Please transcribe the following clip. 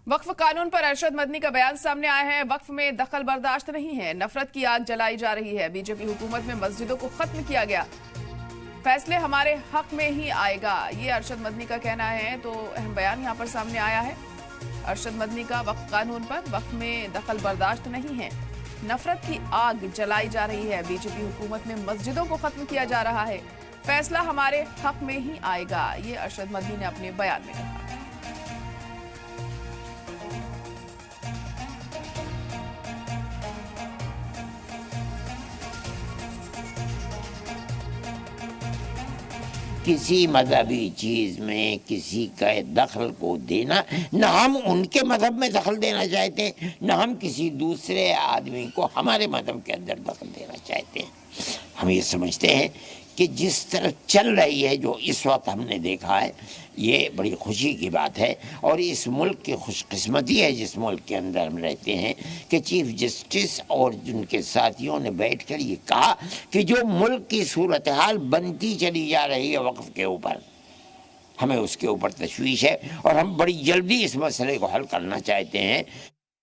वक्फ कानून पर अरशद मदनी का बयान सामने आया है। वक्फ में दखल बर्दाश्त नहीं है, नफरत की आग जलाई जा रही है। बीजेपी हुकूमत में मस्जिदों को खत्म किया गया, फैसले हमारे हक में ही आएगा, ये अरशद मदनी का कहना है। तो अहम बयान यहाँ पर सामने आया है अरशद मदनी का वक्फ कानून पर। वक्फ में दखल बर्दाश्त नहीं है, नफरत की आग जलाई जा रही है। बीजेपी हुकूमत में मस्जिदों को खत्म किया जा रहा है, फैसला हमारे हक में ही आएगा, ये अरशद मदनी ने अपने बयान में कहा। किसी मजहबी चीज़ में किसी का दखल को देना, न हम उनके मजहब में दखल देना चाहते हैं, न हम किसी दूसरे आदमी को हमारे मजहब के अंदर दखल देना चाहते हैं। हम ये समझते हैं कि जिस तरह चल रही है, जो इस वक्त हमने देखा है, ये बड़ी खुशी की बात है। और इस मुल्क की खुशकिस्मती है जिस मुल्क के अंदर हम रहते हैं कि चीफ जस्टिस और उनके साथियों ने बैठकर ये कहा कि जो मुल्क की सूरत हाल बनती चली जा रही है वक्फ के ऊपर, हमें उसके ऊपर तशवीश है और हम बड़ी जल्दी इस मसले को हल करना चाहते हैं।